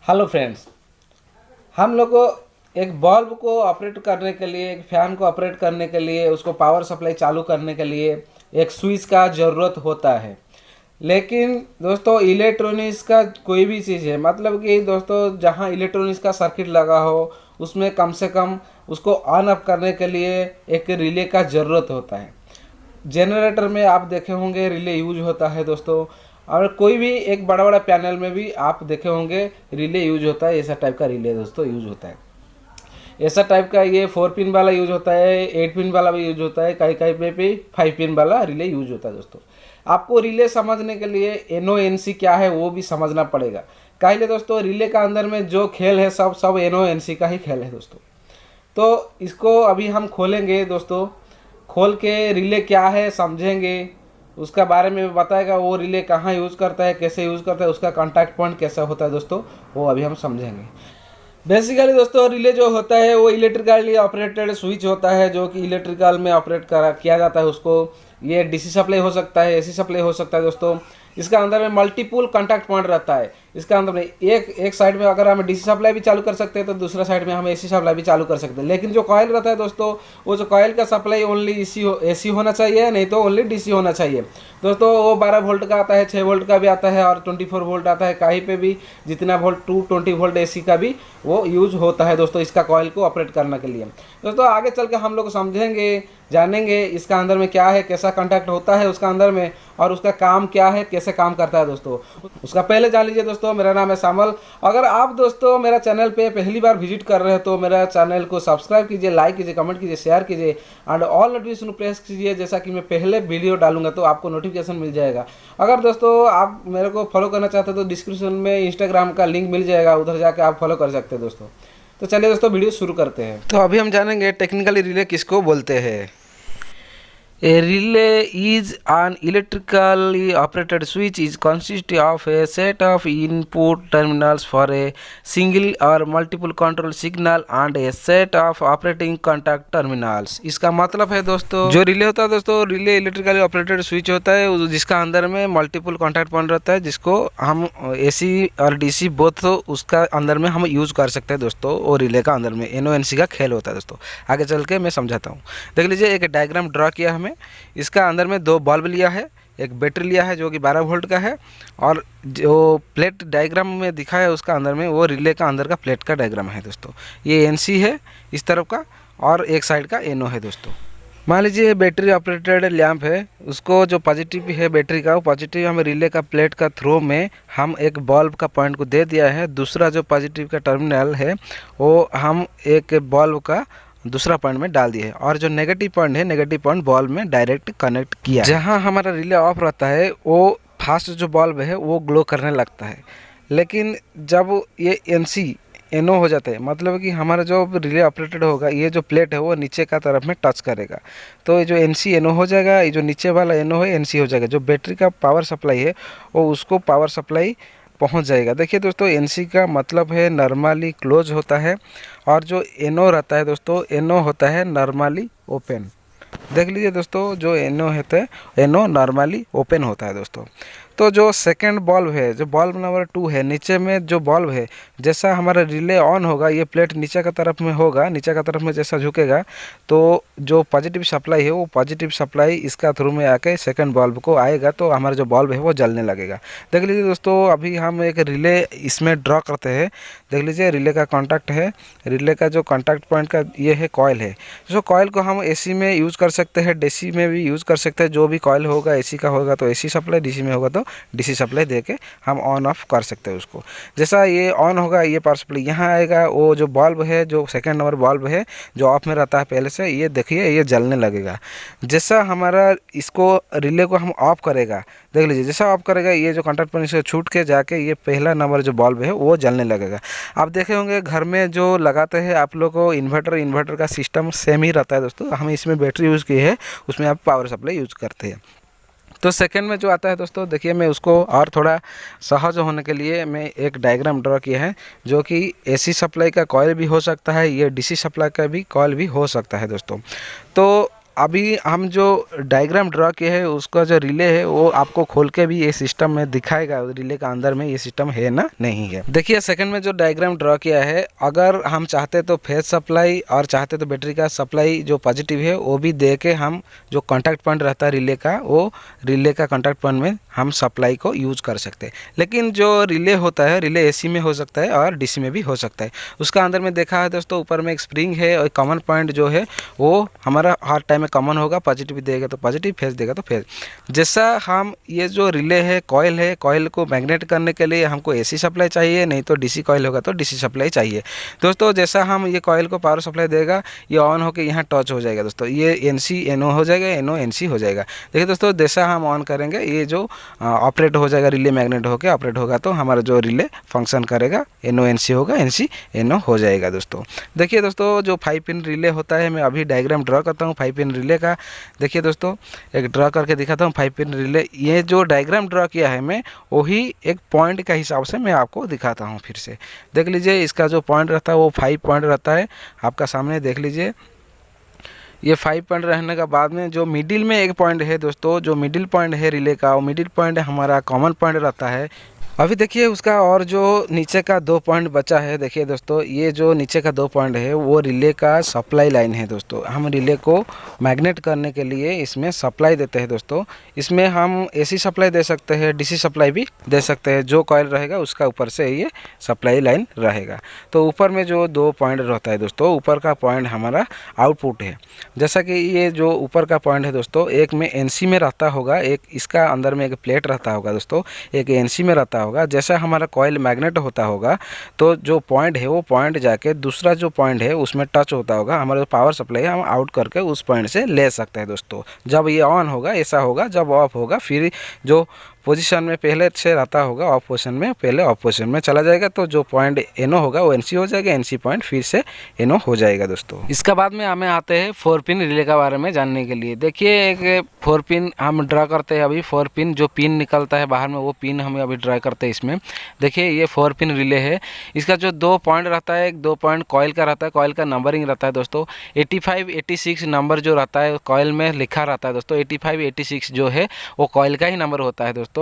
Hello friends, हम लोग को एक बल्ब को ऑपरेट करने के लिए, एक फैन को ऑपरेट करने के लिए, उसको पावर सप्लाई चालू करने के लिए एक स्विच का ज़रूरत होता है। लेकिन दोस्तों इलेक्ट्रॉनिक्स का कोई भी चीज़ है, मतलब कि दोस्तों जहाँ इलेक्ट्रॉनिक्स का सर्किट लगा हो उसमें कम से कम उसको ऑन ऑफ करने के लिए एक रिले का ज़रूरत होता है। जनरेटर में आप देखे होंगे रिले यूज होता है दोस्तों, और कोई भी एक बड़ा बड़ा पैनल में भी आप देखे होंगे रिले यूज होता है। ऐसा टाइप का रिले दोस्तों यूज होता है। ऐसा टाइप का ये 4 पिन वाला यूज होता है, 8 पिन वाला भी यूज होता है, कहीं कहीं पे भी 5 पिन वाला रिले यूज होता है दोस्तों। आपको रिले समझने के लिए NONC क्या है वो भी समझना पड़ेगा। काहे दोस्तों, रिले का अंदर में जो खेल है सब सब NONC का ही खेल है दोस्तों। तो इसको अभी हम खोलेंगे दोस्तों, खोल के रिले क्या है समझेंगे, उसका बारे में बताएगा वो रिले कहाँ यूज़ करता है, कैसे यूज़ करता है, उसका कॉन्टैक्ट पॉइंट कैसा होता है दोस्तों, वो अभी हम समझेंगे। बेसिकली दोस्तों रिले जो होता है वो इलेक्ट्रिकली ऑपरेटेड स्विच होता है, जो कि इलेक्ट्रिकल में ऑपरेट किया जाता है उसको। ये DC सप्लाई हो सकता है, AC सप्लाई हो सकता है दोस्तों। इसका अंदर में मल्टीपुल कॉन्टैक्ट पॉइंट रहता है। इसका अंदर में एक साइड में अगर हम DC सप्लाई भी चालू कर सकते हैं तो दूसरा साइड में हम AC सप्लाई भी चालू कर सकते हैं। लेकिन जो कॉयल रहता है दोस्तों, वो जो कॉयल का सप्लाई ओनली AC होना चाहिए, नहीं तो ओनली DC होना चाहिए दोस्तों। वो 12 वोल्ट का आता है, 6 वोल्ट का भी आता है और 24 वोल्ट आता है। कहीं पे भी जितना वोल्ट 220 वोल्ट AC का भी वो यूज होता है दोस्तों, इसका कॉयल को ऑपरेट करने के लिए दोस्तों। आगे चल के हम लोग समझेंगे, जानेंगे इसका अंदर में क्या है, कैसा कॉन्टैक्ट होता है उसका अंदर में, और उसका काम क्या है, कैसे काम करता है दोस्तों। उसका पहले जान लीजिए दोस्तों, मेरा नाम है सामल। अगर आप दोस्तों मेरा चैनल पे पहली बार विजिट कर रहे हो तो मेरा चैनल को सब्सक्राइब कीजिए, लाइक कीजिए, कमेंट कीजिए, शेयर कीजिए एंड ऑल नोटिफिकेशन प्रेस कीजिए, जैसा कि मैं पहले वीडियो डालूंगा तो आपको नोटिफिकेशन मिल जाएगा। अगर दोस्तों आप मेरे को फॉलो करना चाहते हो तो डिस्क्रिप्शन में इंस्टाग्राम का लिंक मिल जाएगा, उधर जाके आप फॉलो कर सकते हैं दोस्तों। तो चलिए दोस्तों वीडियो शुरू करते हैं। तो अभी हम जानेंगे टेक्निकली रिले किसको बोलते हैं। A relay is an electrically operated switch is consist of a set of input terminals for a single or multiple control signal and a set of operating contact terminals। इसका मतलब है दोस्तों, जो relay होता है दोस्तों, रिले इलेक्ट्रिकली ऑपरेटेड स्विच होता है जिसका अंदर में मल्टीपल कॉन्टैक्ट पॉइंट रहता है, जिसको हम AC और DC बोथ उसका अंदर में हम यूज़ कर सकते हैं दोस्तों। और रिले का अंदर में NONC का खेल होता है दोस्तों। आगे चल के मैं समझाता हूँ। देख लीजिए, एक डायग्राम ड्रा किया हमें। इसका अंदर में 2 बल्ब लिया है, एक बैटरी लिया है जो कि 12 वोल्ट का है, और जो प्लेट डायग्राम में दिखा है उसका अंदर में वो रिले का अंदर का प्लेट का डायग्राम है दोस्तों। ये NC है इस तरफ का, और एक साइड का NO है दोस्तों। मान लीजिए बैटरी ऑपरेटेड लैंप है, उसको जो पॉजिटिव है बैटरी का, वो पॉजिटिव हम रिले का प्लेट का थ्रू में हम एक बल्ब का पॉइंट को दे दिया है। दूसरा जो पॉजिटिव का टर्मिनल है वो हम एक बल्ब का दूसरा पॉइंट में डाल दिए है, और जो नेगेटिव पॉइंट है, नेगेटिव पॉइंट बल्ब में डायरेक्ट कनेक्ट किया। जहाँ हमारा रिले ऑफ रहता है वो फास्ट जो बल्ब है वो ग्लो करने लगता है। लेकिन जब ये NC NO हो जाता है, मतलब कि हमारा जो रिले ऑपरेटेड होगा, ये जो प्लेट है वो नीचे का तरफ में टच करेगा, तो ये जो NC NO हो जाएगा, ये जो नीचे वाला NO है NC हो जाएगा। जो बैटरी का पावर सप्लाई है वो उसको पावर सप्लाई पहुंच जाएगा। देखिए दोस्तों, NC का मतलब है नॉर्मली क्लोज होता है, और जो NO रहता है दोस्तों, NO होता है नॉर्मली ओपन। देख लीजिए दोस्तों, जो NO होता है NO नॉर्मली ओपन होता है दोस्तों। तो जो सेकंड बल्ब है, जो बल्ब नंबर 2 है, नीचे में जो बल्ब है, जैसा हमारा रिले ऑन होगा, ये प्लेट नीचे का तरफ में होगा, नीचे का तरफ में जैसा झुकेगा तो जो पॉजिटिव सप्लाई है वो पॉजिटिव सप्लाई इसका थ्रू में आके सेकंड बल्ब को आएगा, तो हमारा जो बल्ब है वो जलने लगेगा। देख लीजिए दोस्तों, अभी हम एक रिले इसमें ड्रॉ करते हैं। देख लीजिए, रिले का कॉन्टैक्ट है, रिले का जो कॉन्टैक्ट पॉइंट का ये है कॉयल है। जो कॉयल को हम AC में यूज़ कर सकते हैं, DC में भी यूज़ कर सकते हैं। जो भी कॉयल होगा, AC का होगा तो AC सप्लाई, DC में होगा तो DC सप्लाई दे के हम ऑन ऑफ कर सकते हैं उसको। जैसा ये ऑन होगा, ये पावर सप्लाई यहाँ आएगा, वो जो बल्ब है, जो सेकंड नंबर बल्ब है जो ऑफ में रहता है पहले से, ये देखिए ये जलने लगेगा। जैसा हमारा इसको रिले को हम ऑफ करेगा, देख लीजिए, जैसा ऑफ करेगा ये जो कॉन्टैक्ट पॉइंट से छूट के जाके ये पहला नंबर जो बल्ब है वो जलने लगेगा। आप देखे होंगे घर में जो लगाते हैं आप लोग को इन्वर्टर का सिस्टम सेम ही रहता है दोस्तों। हम इसमें बैटरी यूज़ की है, उसमें आप पावर सप्लाई यूज़ करते हैं। तो सेकंड में जो आता है दोस्तों, देखिए मैं उसको और थोड़ा सहज होने के लिए मैं एक डायग्राम ड्रॉ किया है, जो कि AC सप्लाई का कॉयल भी हो सकता है, ये DC सप्लाई का भी कॉयल भी हो सकता है दोस्तों। तो अभी हम जो डायग्राम ड्रा किए हैं उसका जो रिले है वो आपको खोल के भी ये सिस्टम में दिखाएगा, रिले का अंदर में ये सिस्टम है ना नहीं है। देखिए सेकंड में जो डायग्राम ड्रा किया है, अगर हम चाहते तो फेज सप्लाई और चाहते तो बैटरी का सप्लाई जो पॉजिटिव है वो भी दे के हम जो कॉन्टैक्ट पॉइंट रहता है रिले का, वो रिले का कॉन्टैक्ट पॉइंट में हम सप्लाई को यूज कर सकते हैं। लेकिन जो रिले होता है, रिले AC में हो सकता है और DC में भी हो सकता है। उसका अंदर में देखा है दोस्तों, ऊपर में एक स्प्रिंग है और कॉमन पॉइंट जो है वो हमारा हर टाइम में कॉमन होगा, पॉजिटिव देगा तो पॉजिटिव, फेज देगा तो फेज। जैसा हम ये जो रिले है, कॉयल को मैग्नेट करने के लिए हमको AC सप्लाई चाहिए, नहीं तो DC कॉयल होगा तो DC सप्लाई चाहिए दोस्तों। जैसा हम ये कॉयल को पावर सप्लाई देगा, ये ऑन होकर यहाँ टच हो जाएगा दोस्तों, ये NC NO हो जाएगा, NO NC हो जाएगा। देखिए दोस्तों, जैसा हम ऑन करेंगे ये जो ऑपरेट हो जाएगा, रिले मैग्नेट होकर ऑपरेट होगा तो हमारा जो रिले फंक्शन करेगा, NO NC होगा, NC NO हो जाएगा दोस्तों। देखिए दोस्तों, जो 5 पिन रिले होता है, मैं अभी डायग्राम ड्रा करता हूँ 5 पिन रिले का। देखिए दोस्तों, एक ड्रा करके दिखाता हूँ 5 पिन रिले। ये जो डायग्राम ड्रा किया है मैं, वही एक पॉइंट का हिसाब से मैं आपको दिखाता हूँ। फिर से देख लीजिए, इसका जो पॉइंट रहता है वो 5 पॉइंट रहता है आपका सामने। देख लीजिए, ये 5 पॉइंट रहने का बाद में जो मिडिल में एक पॉइंट है दोस्तों, जो मिडिल पॉइंट है रिले का, वो मिडिल पॉइंट हमारा कॉमन पॉइंट रहता है। अभी देखिए उसका और जो नीचे का 2 पॉइंट बचा है, देखिए दोस्तों, ये जो नीचे का 2 पॉइंट है वो रिले का सप्लाई लाइन है दोस्तों। हम रिले को मैग्नेट करने के लिए इसमें सप्लाई देते हैं दोस्तों। इसमें हम AC सप्लाई दे सकते हैं, DC सप्लाई भी दे सकते हैं। जो कॉइल रहेगा उसका ऊपर से ये सप्लाई लाइन रहेगा। तो ऊपर में जो 2 पॉइंट रहता है दोस्तों, ऊपर का पॉइंट हमारा आउटपुट है। जैसा कि ये जो ऊपर का पॉइंट है दोस्तों, एक में NC में रहता होगा, एक इसका अंदर में एक प्लेट रहता होगा दोस्तों, एक NC में रहता होगा। जैसा हमारा कॉइल मैग्नेट होता होगा तो जो पॉइंट है वो पॉइंट जाके दूसरा जो पॉइंट है उसमें टच होता होगा। हमारा जो पावर सप्लाई है हम आउट करके उस पॉइंट से ले सकते हैं दोस्तों। जब ये ऑन होगा ऐसा होगा, जब ऑफ होगा फिर जो पोजीशन में पहले से रहता होगा ऑफ पोजीशन में, पहले ऑफ पोजीशन में चला जाएगा। तो जो पॉइंट NO होगा वो NC हो जाएगा, NC पॉइंट फिर से NO हो जाएगा दोस्तों। इसके बाद में हमें आते हैं 4 पिन रिले के बारे में जानने के लिए। देखिए एक 4 पिन हम ड्रा करते हैं अभी। 4 पिन जो पिन निकलता है बाहर में वो पिन हमें अभी ड्रा करते हैं इसमें। देखिए ये 4 पिन रिले है। इसका जो 2 पॉइंट रहता है, एक 2 पॉइंट कॉइल का रहता है, कॉइल का नंबरिंग रहता है दोस्तों। 85 86 नंबर जो रहता है कॉइल में लिखा रहता है दोस्तों। 85 86 जो है वो कॉइल का ही नंबर होता है दोस्तों।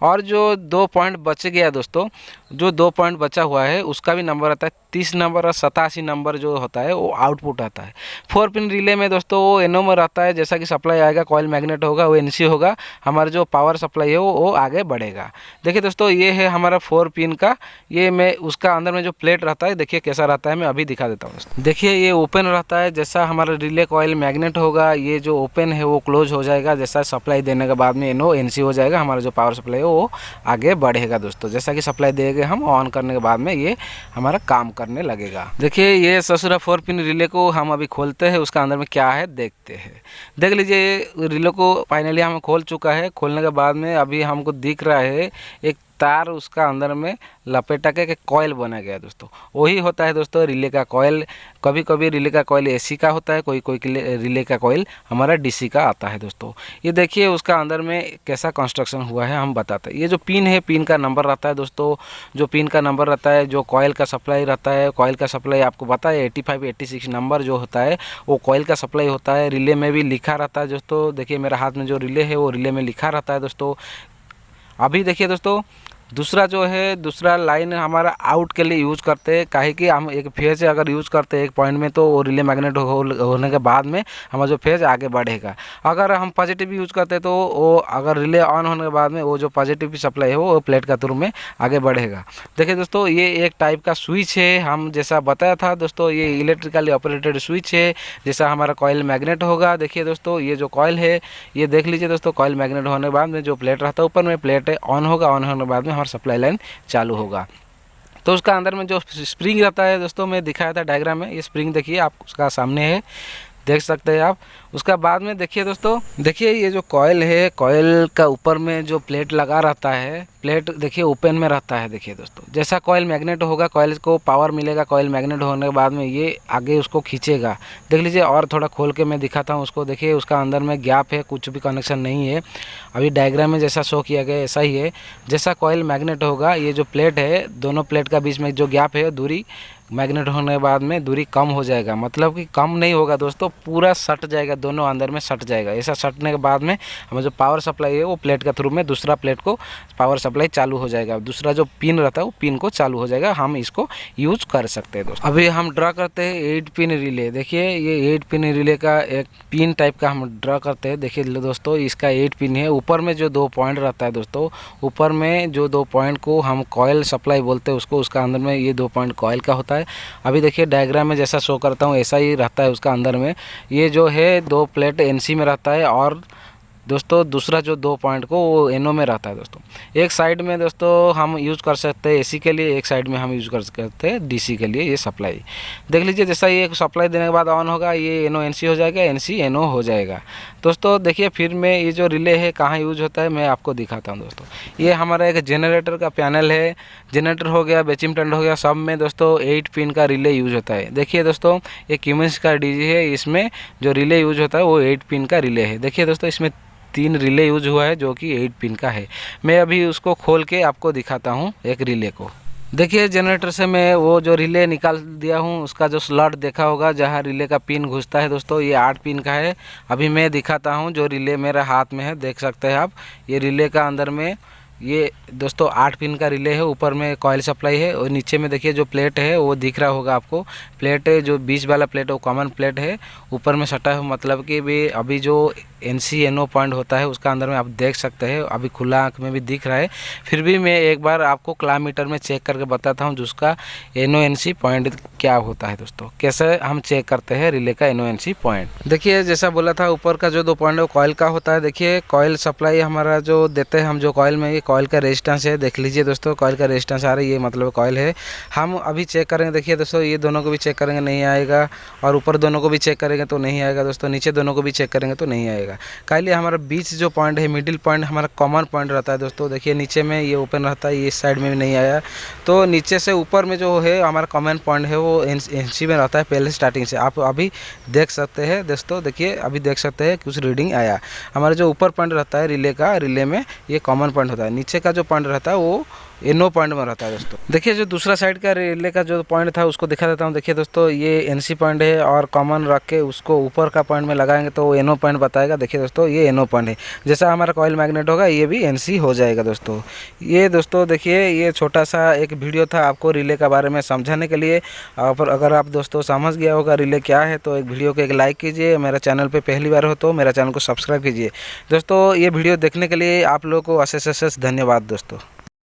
और जो 2 पॉइंट बच गया दोस्तों, जो 2 पॉइंट बचा हुआ है उसका भी नंबर आता है 30 नंबर और 87 नंबर जो होता है वो आउटपुट आता है। 4 पिन रिले में दोस्तों वो NO में रहता है। जैसा कि सप्लाई आएगा, कॉइल मैग्नेट होगा, वो NC होगा, हमारा जो पावर सप्लाई है वो आगे बढ़ेगा। देखिए दोस्तों, ये है हमारा 4 पिन का। ये मैं उसका अंदर में जो प्लेट रहता है देखिए कैसा रहता है, मैं अभी दिखा देता हूँ दोस्तों। देखिए ये ओपन रहता है। जैसा हमारा रिले कॉइल मैग्नेट होगा, ये जो ओपन है वो क्लोज हो जाएगा। जैसा सप्लाई देने के बाद में NO NC हो जाएगा, हमारा जो पावर सप्लाई है वो आगे बढ़ेगा दोस्तों। जैसा कि सप्लाई देंगे हम, ऑन करने के बाद में ये हमारा काम करने लगेगा। देखिए ये ससुरा 4 पिन रिले को हम अभी खोलते हैं, उसका अंदर में क्या है देखते हैं। देख लीजिए रिले को फाइनली हम खोल चुका है। खोलने के बाद में अभी हमको दिख रहा है एक तार उसका अंदर में लपेटा के कॉइल बना गया दोस्तों। वही होता है दोस्तों रिले का कॉइल। कभी कभी रिले का कॉइल AC का होता है, कोई कोई रिले का कॉइल हमारा DC का आता है दोस्तों। ये देखिए उसका अंदर में कैसा कंस्ट्रक्शन हुआ है हम बताते हैं। ये जो पिन है, पिन का नंबर रहता है दोस्तों। जो पिन का नंबर रहता है, जो कॉइल का सप्लाई रहता है, कॉइल का सप्लाई आपको पता है 85 86 नंबर जो होता है वो कॉइल का सप्लाई होता है। रिले में भी लिखा रहता है दोस्तों। देखिए मेरा हाथ में जो रिले है वो रिले में लिखा रहता है दोस्तों। अभी देखिए दोस्तों, दूसरा जो है, दूसरा लाइन हमारा आउट के लिए यूज़ करते हैं। काहे कि हम एक फेज से अगर यूज़ करते हैं एक पॉइंट में तो वो रिले मैग्नेट होने के बाद में हमारा जो फेज आगे बढ़ेगा। अगर हम पॉजिटिव यूज़ करते हैं तो वो अगर रिले ऑन होने के बाद में वो जो पॉजिटिव सप्लाई है वो प्लेट का थ्रू में आगे बढ़ेगा। देखिए दोस्तों, ये एक टाइप का स्विच है। हम जैसा बताया था दोस्तों, ये इलेक्ट्रिकली ऑपरेटेड स्विच है। जैसा हमारा कॉइल मैग्नेट होगा, देखिए दोस्तों ये जो कॉइल है, ये देख लीजिए दोस्तों, कॉइल मैग्नेट होने के बाद में जो प्लेट रहता है ऊपर में, प्लेट ऑन होगा, ऑन होने के बाद में सप्लाई लाइन चालू होगा। तो उसका अंदर में जो स्प्रिंग रहता है दोस्तों, मैं दिखाया था डायग्राम में, ये स्प्रिंग देखिए आप उसका सामने है, देख सकते हैं आप। उसका बाद में देखिए दोस्तों, देखिए ये जो कॉइल है, कॉइल का ऊपर में जो प्लेट लगा रहता है, प्लेट देखिए ओपन में रहता है। देखिए दोस्तों, जैसा कॉइल मैग्नेट होगा, कॉइल को पावर मिलेगा, कॉइल मैग्नेट होने के बाद में ये आगे उसको खींचेगा। देख लीजिए, और थोड़ा खोल के मैं दिखाता हूँ उसको। देखिए उसका अंदर में गैप है, कुछ भी कनेक्शन नहीं है। अभी डायग्राम में जैसा शो किया गया ऐसा ही है। जैसा कॉइल मैग्नेट होगा, ये जो प्लेट है, दोनों प्लेट का बीच में जो गैप है, दूरी मैग्नेट होने के बाद में दूरी कम हो जाएगा। मतलब कि कम नहीं होगा दोस्तों, पूरा सट जाएगा, दोनों अंदर में सट जाएगा। ऐसा सटने के बाद में हमें जो पावर सप्लाई है वो प्लेट के थ्रू में दूसरा प्लेट को पावर सप्लाई चालू हो जाएगा। दूसरा जो पिन रहता है वो पिन को चालू हो जाएगा। हम इसको यूज कर सकते हैं दोस्तों। अभी हम ड्रा करते हैं 8 पिन रिले। देखिए ये 8 पिन रिले का एक पिन टाइप का हम ड्रा करते हैं। देखिए दोस्तों, इसका 8 पिन है। ऊपर में जो 2 पॉइंट रहता है दोस्तों, ऊपर में जो 2 पॉइंट को हम कॉइल सप्लाई बोलते हैं उसको, उसका अंदर में ये 2 पॉइंट कॉइल का होता है। अभी देखिए डायग्राम में जैसा शो करता हूँ ऐसा ही रहता है। उसका अंदर में ये जो है 2 प्लेट एनसी में रहता है, और दोस्तों दूसरा जो 2 पॉइंट को वो एनओ में रहता है दोस्तों। एक साइड में दोस्तों हम यूज़ कर सकते हैं एसी के लिए, एक साइड में हम यूज़ कर सकते हैं डीसी के लिए। ये सप्लाई देख लीजिए, जैसा ये सप्लाई देने के बाद ऑन होगा, ये एनओ एनसी हो जाएगा, एनसी एनओ हो जाएगा दोस्तों। देखिए फिर में ये जो रिले है कहाँ यूज होता है मैं आपको दिखाता हूँ दोस्तों। ये हमारा एक जनरेटर का पैनल है। जनरेटर हो गया, बेचिंग टेंट हो गया, सब में दोस्तों 8 पिन का रिले यूज होता है। देखिए दोस्तों, ये क्यूमेंस का डीजी है, इसमें जो रिले यूज होता है वो 8 पिन का रिले है। देखिए दोस्तों, इसमें 3 रिले यूज हुआ है जो कि 8 पिन का है। मैं अभी उसको खोल के आपको दिखाता हूँ एक रिले को। देखिए जनरेटर से मैं वो जो रिले निकाल दिया हूँ, उसका जो स्लॉट देखा होगा जहाँ रिले का पिन घुसता है दोस्तों, ये 8 पिन का है। अभी मैं दिखाता हूँ जो रिले मेरा हाथ में है, देख सकते हैं आप। ये रिले का अंदर में ये दोस्तों 8 पिन का रिले है। ऊपर में कॉइल सप्लाई है, और नीचे में देखिए जो प्लेट है वो दिख रहा होगा आपको। प्लेट जो बीच वाला प्लेट है वो कॉमन प्लेट है, ऊपर में सटा है। मतलब कि भी अभी जो एनसी एनओ पॉइंट होता है उसका अंदर में आप देख सकते हैं, अभी खुला आँख में भी दिख रहा है। फिर भी मैं एक बार आपको क्लामीटर में चेक करके बताता हूँ जिसका एनओ एनसी पॉइंट क्या होता है दोस्तों। कैसे हम चेक करते हैं रिले का एनओ एनसी पॉइंट। देखिए जैसा बोला था, ऊपर का जो 2 पॉइंट है वो कॉइल का होता है। देखिए कॉइल सप्लाई हमारा जो देते हैं हम, जो कॉइल में, ये कॉइल का रेजिस्टेंस है। देख लीजिए दोस्तों, कॉइल का रेजिस्टेंस आ रहा है, ये मतलब कॉइल है। हम अभी चेक करेंगे। देखिए दोस्तों, ये दोनों को भी चेक करेंगे, नहीं आएगा। और ऊपर दोनों को भी चेक करेंगे तो नहीं आएगा दोस्तों। नीचे दोनों को भी चेक करेंगे तो नहीं आएगा। काइले हमारा बीच जो पॉइंट है, मिडिल पॉइंट हमारा कॉमन पॉइंट रहता है दोस्तों। देखिए नीचे में ये ओपन रहता है, ये इस साइड में भी नहीं आया। तो नीचे से ऊपर में जो है हमारा कॉमन पॉइंट है वो एनसी में रहता है पहले स्टार्टिंग से। आप अभी देख सकते हैं दोस्तों। देखिए अभी देख सकते हैं कुछ रीडिंग आया। हमारा जो ऊपर पॉइंट रहता है रिले का, रिले में ये कॉमन पॉइंट होता है। नीचे का जो पॉइंट रहता है वो एनओ पॉइंट में रहता है दोस्तों। देखिए जो दूसरा साइड का रिले का जो पॉइंट था उसको दिखा देता हूँ। देखिए दोस्तों, ये एनसी पॉइंट है, और कॉमन रख के उसको ऊपर का पॉइंट में लगाएंगे तो वो एनओ पॉइंट बताएगा। देखिए दोस्तों, ये एनओ पॉइंट है। जैसा हमारा कॉइल मैग्नेट होगा, ये भी एनसी हो जाएगा दोस्तों। ये दोस्तों देखिए, ये छोटा सा एक वीडियो था आपको रिले के बारे में समझाने के लिए। और अगर आप दोस्तों समझ गया होगा रिले क्या है, तो एक वीडियो को एक लाइक कीजिए। मेरा चैनल पर पहली बार हो तो मेरा चैनल को सब्सक्राइब कीजिए दोस्तों। ये वीडियो देखने के लिए आप लोगों को अशेष धन्यवाद दोस्तों।